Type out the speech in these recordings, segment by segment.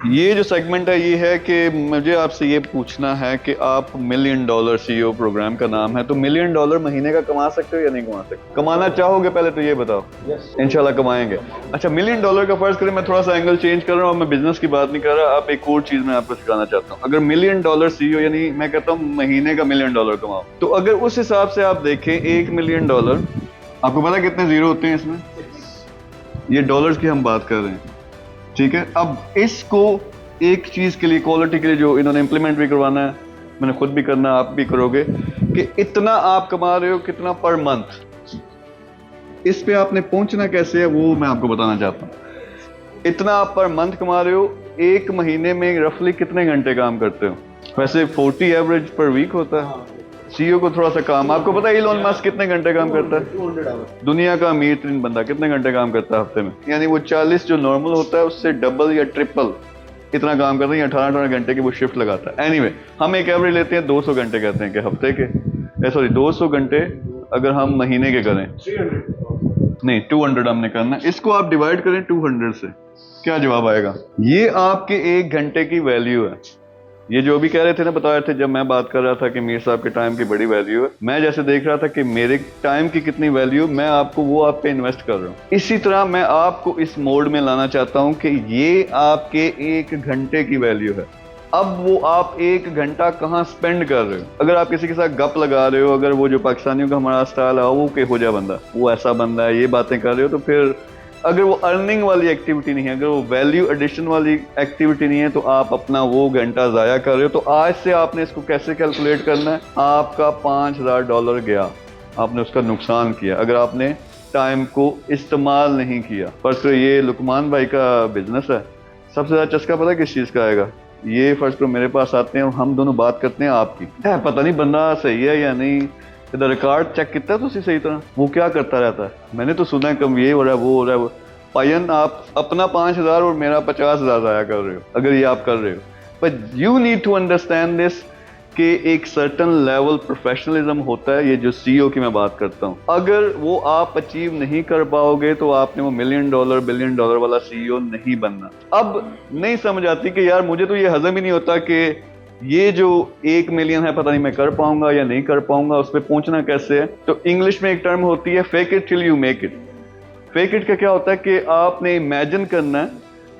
ये जो सेगमेंट है ये है कि मुझे आपसे ये पूछना है कि आप मिलियन डॉलर सीईओ प्रोग्राम का नाम है, तो मिलियन डॉलर महीने का कमा सकते हो या नहीं कमा सकते? कमाना चाहोगे पहले तो ये बताओ। इंशाल्लाह कमाएंगे। अच्छा, मिलियन डॉलर का फर्ज करें, मैं थोड़ा सा एंगल चेंज कर रहा हूँ, मैं बिजनेस की बात नहीं कर रहा, आप एक और चीज मैं आपको सिखाना चाहता हूँ। अगर मिलियन डॉलर सीईओ यानी मैं कहता हूँ महीने का मिलियन डॉलर कमाओ, तो अगर उस हिसाब से आप देखें 1 मिलियन डॉलर, आपको पता है कितने जीरो होते हैं इसमें? ये डॉलर्स की हम बात कर रहे हैं, ठीक है। अब इसको एक चीज के लिए, क्वालिटी के लिए जो इन्होंने इंप्लीमेंट भी करवाना है, मैंने खुद भी करना, आप भी करोगे, कि इतना आप कमा रहे हो, कितना पर मंथ, इस पे आपने पहुंचना कैसे है वो मैं आपको बताना चाहता हूँ। इतना आप पर मंथ कमा रहे हो, एक महीने में रफली कितने घंटे काम करते हो? वैसे 40 एवरेज पर वीक होता है। सीईओ को थोड़ा सा काम, आपको पता है इलोन मस्क कितने घंटे काम करता है? 200 आवर्स। दुनिया का अमीर तरीन बंदा कितने घंटे काम करता है हफ्ते में? यानी वो 40 जो नॉर्मल होता है उससे डबल या ट्रिपल इतना काम करते हैं, 18 घंटे की वो शिफ्ट लगाता है। एनीवे, हम एक एवरेज लेते हैं 200 घंटे कहते हैं कि हफ्ते के, सॉरी 200 घंटे अगर हम महीने के करें, 300 नहीं 200 हमने करना, इसको आप डिवाइड करें 200 से, क्या जवाब आएगा? ये आपके एक घंटे की वैल्यू है। ये जो भी कह रहे थे ना, बता रहे थे जब मैं बात कर रहा था कि मीर साहब के टाइम की बड़ी वैल्यू है, मैं जैसे देख रहा था कि मेरे टाइम की कितनी वैल्यू, मैं आपको वो आप पे इन्वेस्ट कर रहा हूँ। इसी तरह मैं आपको इस मोड में लाना चाहता हूँ कि ये आपके एक घंटे की वैल्यू है। अब वो आप एक घंटा कहाँ स्पेंड कर रहे हो? अगर आप किसी के साथ गप लगा रहे हो, अगर वो जो पाकिस्तानियों का हमारा स्टाइल है, वो के हो जा बंदा, वो ऐसा बंदा है, ये बातें कर रहे हो, तो फिर अगर वो अर्निंग वाली एक्टिविटी नहीं है, अगर वो वैल्यू एडिशन वाली एक्टिविटी नहीं है, तो आप अपना वो घंटा ज़ाया कर रहे हो। तो आज से आपने इसको कैसे कैलकुलेट करना है? आपका $5000 गया, आपने उसका नुकसान किया अगर आपने टाइम को इस्तेमाल नहीं किया। पर ये लुकमान भाई का बिजनेस है, सबसे ज़्यादा चस्का पता है किस चीज़ का आएगा? ये फर्स्ट तो मेरे पास आते हैं और हम दोनों बात करते हैं आपकी, पता नहीं बंदा सही है या नहीं, इधर रिकॉर्ड चेक किया तो सही तरह, वो क्या करता रहता है, मैंने तो सुना है कम ये हो रहा है वो हो रहा है। पायन, आप अपना 5000 और मेरा 50,000 ज़ाया कर रहे हो अगर ये आप कर रहे हो। But you need to understand this कि एक सर्टन लेवल प्रोफेशनलिज्म होता है, ये जो सीईओ की मैं बात करता हूँ। अगर वो आप अचीव नहीं कर पाओगे तो आपने वो मिलियन डॉलर बिलियन डॉलर वाला सीईओ नहीं बनना। अब नहीं समझ आती कि यार मुझे तो ये हजम ही नहीं होता कि ये जो 1 मिलियन है पता नहीं मैं कर पाऊंगा या नहीं कर पाऊंगा, उस पर पहुंचना कैसे है? तो इंग्लिश में एक टर्म होती है fake it till you make it. Fake it का क्या होता है कि आपने इमेजिन करना है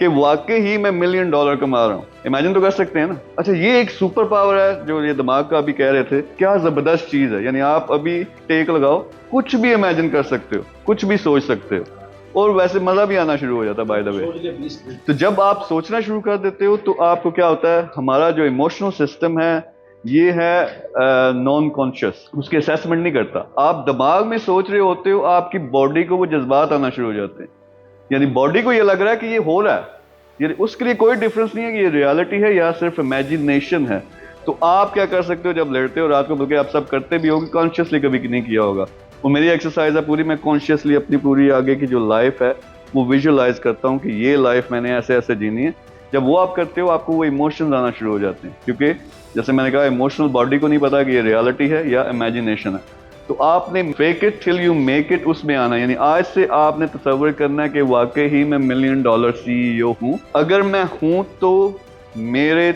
कि वाकई ही मैं मिलियन डॉलर कमा रहा हूँ। इमेजिन तो कर सकते हैं ना। अच्छा, ये एक सुपर पावर है जो ये दिमाग का अभी कह रहे थे, क्या जबरदस्त चीज है। यानी आप अभी टेक लगाओ, कुछ भी इमेजिन कर सकते हो, कुछ भी सोच सकते हो, और वैसे मजा भी आना शुरू हो जाता है बाय द वे। तो जब आप सोचना शुरू कर देते हो तो आपको क्या होता है, हमारा जो इमोशनल सिस्टम है ये है नॉन कॉन्शियस, उसके असेसमेंट नहीं करता। आप दिमाग में सोच रहे होते हो, आपकी बॉडी को वो जज्बात आना शुरू हो जाते हैं, यानी बॉडी को ये लग रहा है कि ये हो रहा है, यानी उसके लिए कोई डिफरेंस नहीं है कि ये रियलिटी है या सिर्फ इमेजिनेशन है। तो आप क्या कर सकते हो, जब लेटते हो रात को, बल्कि आप सब करते भी होगे, कॉन्शियसली कभी नहीं किया होगा, वो मेरी एक्सरसाइज है पूरी, मैं कॉन्शियसली अपनी पूरी आगे की जो लाइफ है वो विजुअलाइज करता हूँ कि ये लाइफ मैंने ऐसे ऐसे जीनी है। जब वो आप करते हो आपको वो इमोशंस आना शुरू हो जाते हैं, क्योंकि जैसे मैंने कहा इमोशनल बॉडी को नहीं पता कि ये रियलिटी है या इमेजिनेशन है। तो आपने fake it till you make it उसमें आना, यानी आज से आपने तसव्वुर करना है कि वाकई ही मैं मिलियन डॉलर सीईओ हूँ। अगर मैं हूँ तो मेरे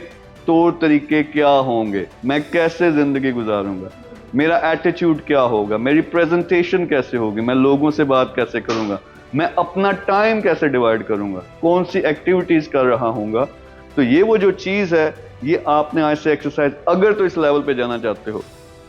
तौर तरीके क्या होंगे, मैं कैसे जिंदगी गुजारूंगा, मेरा एटीट्यूड क्या होगा, मेरी प्रेजेंटेशन कैसे होगी, मैं लोगों से बात कैसे करूंगा, मैं अपना टाइम कैसे डिवाइड करूंगा, कौन सी एक्टिविटीज कर रहा हूँगा। तो ये वो जो चीज़ है, ये आपने आज से एक्सरसाइज, अगर तो इस लेवल पे जाना चाहते हो,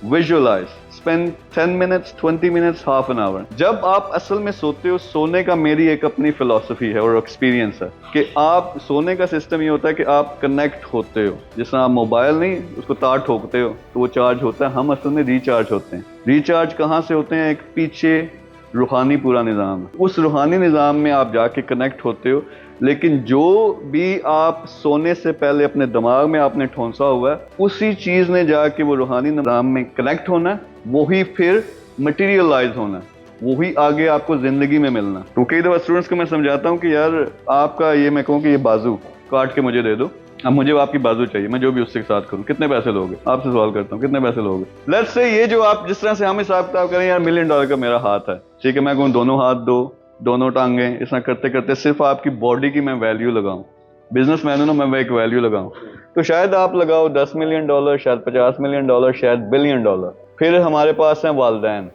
visualise, spend 10 minutes 20 minutes half an hour. जब आप असल में सोते हो, सोने का मेरी एक अपनी फिलॉसफी है और एक्सपीरियंस है कि आप सोने का सिस्टम ये होता है कि आप कनेक्ट होते हो, जिस तरह आप मोबाइल नहीं उसको तार ठोकते हो तो वो चार्ज होता है, हम असल में रिचार्ज होते हैं। रिचार्ज कहाँ से होते हैं? एक पीछे रूहानी पूरा निज़ाम है, उस रूहानी निज़ाम में आप जाके कनेक्ट होते हो। लेकिन जो भी आप सोने से पहले अपने दिमाग में आपने ठोंसा हुआ है, उसी चीज़ ने जाके वो रूहानी निज़ाम में कनेक्ट होना है, वही फिर मटीरियलाइज होना है, वही आगे आपको ज़िंदगी में मिलना। तो कई दफ़ा स्टूडेंट्स को मैं समझाता हूँ कि यार आपका ये, मैं कहूँ कि ये बाजू काट के मुझे दे दो, अब मुझे आपकी बाजू चाहिए, मैं जो भी उसके साथ करूँ, कितने पैसे लोगे? आपसे सवाल करता हूँ, कितने पैसे लोगे? लेट्स से ये जो आप जिस तरह से हम हिसाब किताब करें, यार मिलियन डॉलर का मेरा हाथ है, ठीक है, मैं कहूँ दोनों हाथ दो, दोनों टांगें, इस तरह करते करते सिर्फ आपकी बॉडी की मैं वैल्यू लगाऊं, बिजनेसमैन हूं ना, मैं एक वैल्यू लगाऊं। तो शायद आप लगाओ $10 मिलियन, शायद $50 मिलियन, शायद $1 बिलियन। फिर हमारे पास हैं वालिदैन,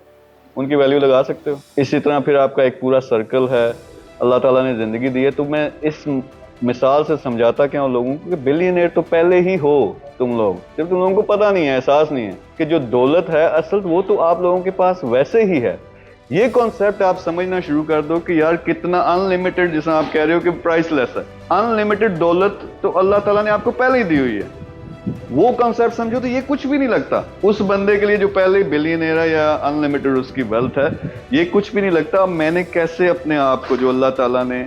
उनकी वैल्यू लगा सकते हो। इसी तरह फिर आपका एक पूरा सर्कल है, अल्लाह ताला ने जिंदगी दी है। तो मैं इस मिसाल से समझाता क्या हूं लोगों को कि बिलियनेयर तो पहले ही हो तुम लोग, सिर्फ तुम लोगों को पता नहीं है, एहसास नहीं है कि जो दौलत है असल वो तो आप लोगों के पास वैसे ही है। ये कॉन्सेप्ट आप समझना शुरू कर दो कि यार कितना अनलिमिटेड, जिसमें आप कह रहे हो कि प्राइसलेस है, अनलिमिटेड दौलत तो अल्लाह ताला ने आपको पहले ही दी हुई है। वो कॉन्सेप्ट समझो तो ये कुछ भी नहीं लगता उस बंदे के लिए जो पहले बिलियनेयर है या अनलिमिटेड उसकी वेल्थ है, ये कुछ भी नहीं लगता। मैंने कैसे अपने आप को, जो अल्लाह ताला ने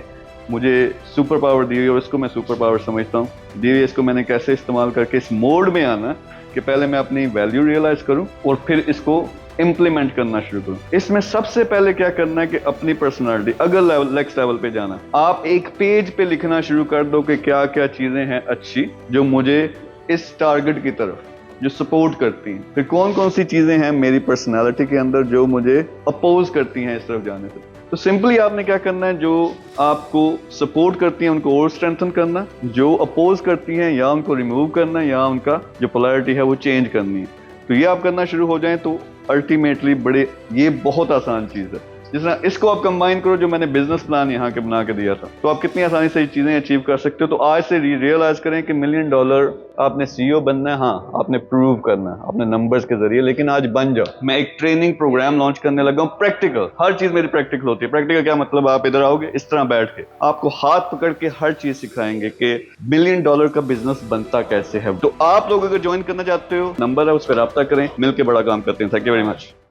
मुझे सुपर पावर दी हुई है और इसको मैं सुपर पावर समझता हूँ दी हुई, इसको मैंने कैसे इस्तेमाल करके इस मोड में आना कि पहले मैं अपनी वैल्यू रियलाइज करूं और फिर इसको इंप्लीमेंट करना शुरू करूं। इसमें सबसे पहले क्या करना है कि अपनी पर्सनालिटी, अगर नेक्स्ट लेवल पे जाना, आप एक पेज पे लिखना शुरू कर दो कि क्या क्या चीजें हैं अच्छी जो मुझे इस टारगेट की तरफ जो सपोर्ट करती हैं, फिर कौन कौन सी चीजें हैं मेरी पर्सनालिटी के अंदर जो मुझे अपोज करती हैं इस तरफ जाने से। तो सिंपली आपने क्या करना है, जो आपको सपोर्ट करती हैं उनको और स्ट्रेंथन करना, जो अपोज करती हैं या उनको रिमूव करना या उनका जो पोलैरिटी है वो चेंज करनी है। तो ये आप करना शुरू हो जाएं तो अल्टीमेटली बड़े, ये बहुत आसान चीज है। जिस तरह इसको आप कंबाइन करो जो मैंने बिजनेस प्लान यहाँ के बना के दिया था, तो आप कितनी आसानी से ये चीजें अचीव कर सकते हो। तो आज से रियलाइज करें कि $1 मिलियन आपने सीईओ बनना है, हाँ आपने प्रूव करना है अपने नंबर्स के जरिए, लेकिन आज बन जाओ। मैं एक ट्रेनिंग प्रोग्राम लॉन्च करने लगा हूँ, प्रैक्टिकल, हर चीज मेरी प्रैक्टिकल होती है। प्रैक्टिकल क्या मतलब, आप इधर आओगे इस तरह बैठ के आपको हाथ पकड़ के हर चीज सिखाएंगे कि $1 बिलियन का बिजनेस बनता कैसे है। तो आप लोग अगर ज्वाइन करना चाहते हो, नंबर है उस पर रब्ता करें, मिलकर बड़ा काम करते हैं। Thank you very much.